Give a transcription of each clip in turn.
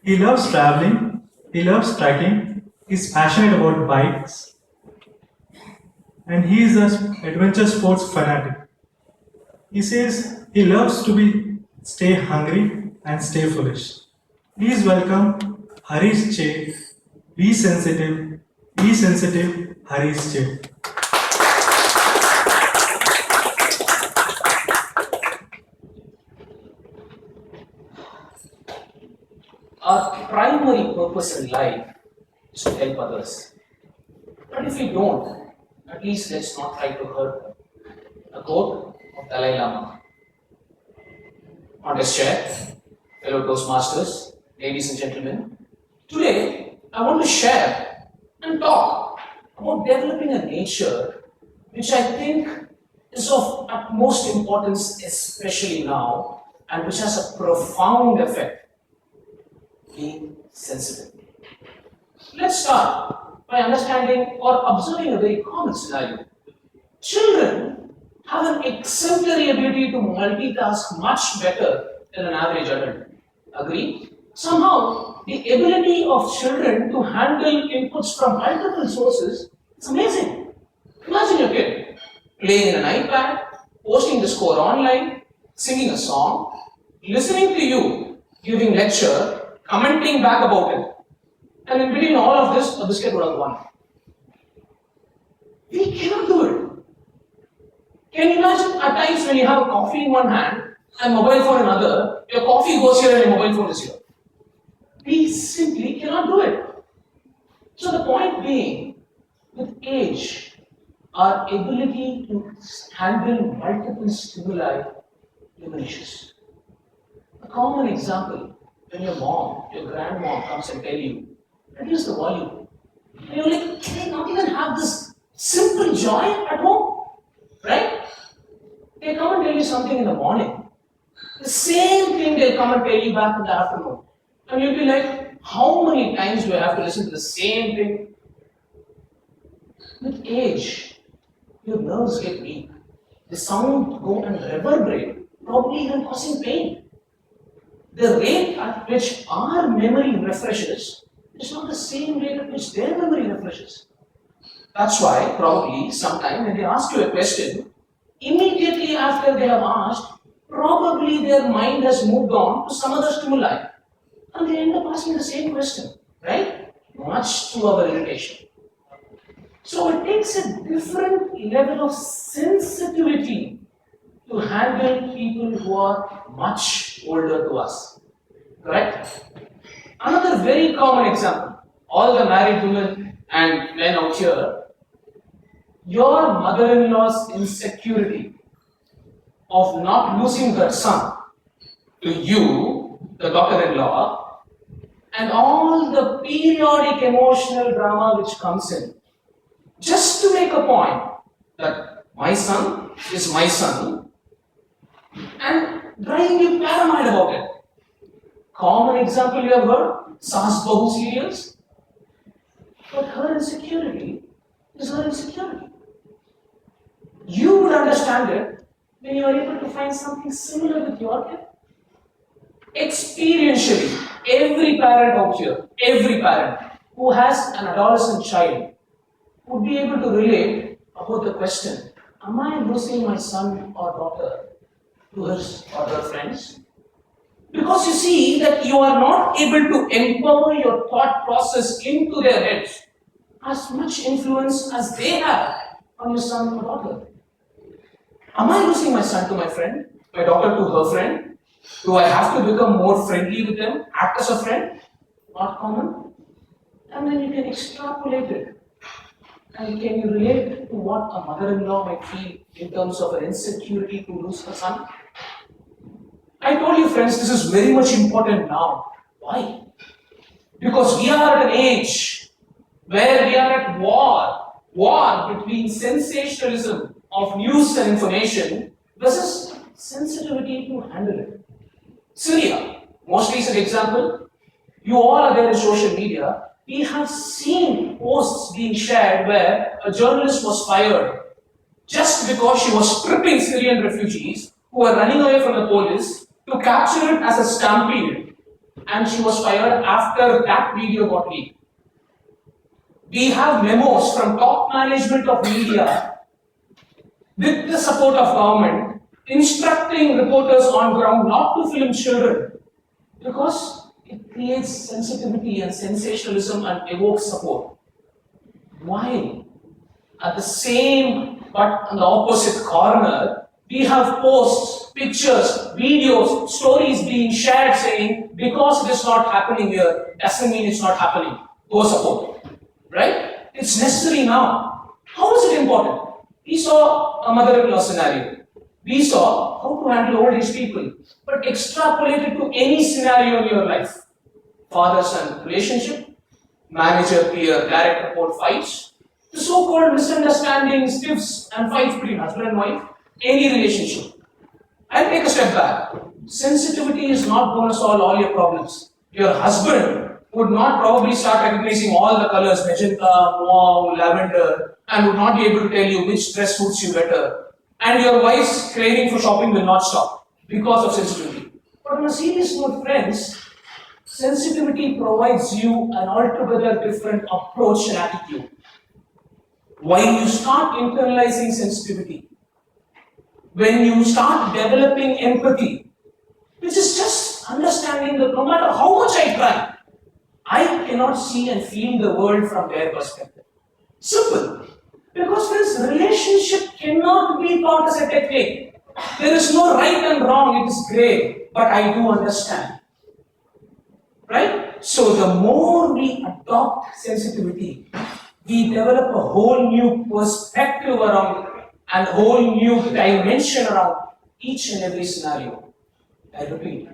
He loves traveling, he loves trekking, he's passionate about bikes, and he is an adventure sports fanatic. He says he loves to stay hungry and stay foolish. Please welcome Harish Che. Be sensitive, Harish Che. Our primary purpose in life is to help others. But if we don't, at least let's not try to hurt them. A quote of Dalai Lama. On this chair, fellow Toastmasters, ladies and gentlemen, today I want to share and talk about developing a nature which I think is of utmost importance, especially now, and which has a profound effect. Being sensitive. Let's start by understanding or observing a very common scenario. Children have an exemplary ability to multitask much better than an average adult. Agree? Somehow, the ability of children to handle inputs from multiple sources is amazing. Imagine your kid playing an iPad, posting the score online, singing a song, listening to you, giving lecture, commenting back about it. And in between all of this, a biscuit would have won. We cannot do it. Can you imagine at times when you have a coffee in one hand and mobile phone in another, your coffee goes here and your mobile phone is here. We simply cannot do it. So the point being, with age, our ability to handle multiple stimuli diminishes. A common example, when your mom, your grandmom comes and tell you, reduce the volume. And you're like, can I not even have this simple joy at home? Right? They come and tell you something in the morning. The same thing they'll come and tell you back in the afternoon. And you'll be like, how many times do I have to listen to the same thing? With age, your nerves get weak. The sound go and reverberate, probably even causing pain. The rate at which our memory refreshes is not the same rate at which their memory refreshes. That's why, probably, sometime when they ask you a question, immediately after they have asked, probably their mind has moved on to some other stimuli. And they end up asking the same question, right? Much to our irritation. So it takes a different level of sensitivity to handle people who are much older to us. Correct? Another very common example, all the married women and men out here, your mother-in-law's insecurity of not losing her son to you, the daughter-in-law, and all the periodic emotional drama which comes in, just to make a point that my son is my son, and driving you paranoid about it. Common example you have heard, Saas Bahu serials. But her insecurity is her insecurity. You would understand it when you are able to find something similar with your kid. Experientially, every parent out here, every parent who has an adolescent child would be able to relate about the question, am I losing my son or daughter to his or her friends? Because you see that you are not able to empower your thought process into their heads as much influence as they have on your son or daughter. Am I losing my son to my friend, my daughter to her friend? Do I have to become more friendly with them, act as a friend? Not common. And then you can extrapolate it. And can you relate to what a mother-in-law might feel in terms of her insecurity to lose her son? I told you friends, this is very much important now. Why? Because we are at an age where we are at war between sensationalism of news and information versus sensitivity to handle it. Syria, most recent example, you all are there in social media. We have seen posts being shared where a journalist was fired just because she was stripping Syrian refugees who were running away from the police to capture it as a stampede. and she was fired after that video got leaked. We have memos from top management of media with the support of government instructing reporters on ground not to film children because it creates sensitivity and sensationalism and evokes support. While at the same but on the opposite corner, we have posts, pictures, videos, stories being shared saying because it is not happening here doesn't mean it's not happening. Go support. Right? It's necessary now. How is it important? We saw a mother-in-law scenario. We saw how to handle old age people. But extrapolate it to any scenario in your life. Father-son relationship, manager-peer direct report fights, the so-called misunderstandings, tiffs and fights between husband and wife, any relationship. I'll take a step back. Sensitivity is not going to solve all your problems. Your husband would not probably start recognizing all the colors, magenta, mauve, lavender, and would not be able to tell you which dress suits you better. And your wife's craving for shopping will not stop because of sensitivity. But on a serious note, friends, sensitivity provides you an altogether different approach and attitude. When you start internalizing sensitivity, when you start developing empathy, which is just understanding that no matter how much I try, I cannot see and feel the world from their perspective. Simple. Because friends, relationship cannot be taught as a technique. There is no right and wrong, it is grey, but I do understand. Right? So the more we adopt sensitivity, we develop a whole new perspective around it and a whole new dimension around each and every scenario. I repeat,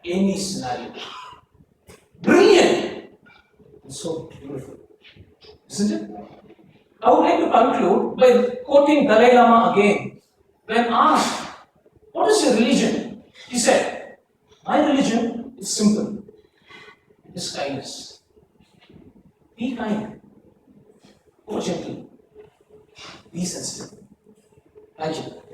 any scenario. Brilliant! And so beautiful. Isn't it? I would like to conclude by quoting Dalai Lama again. When asked, what is your religion? He said, my religion is simple. It is kindness. Be kind. Go gentle. Be sensitive. Thank you.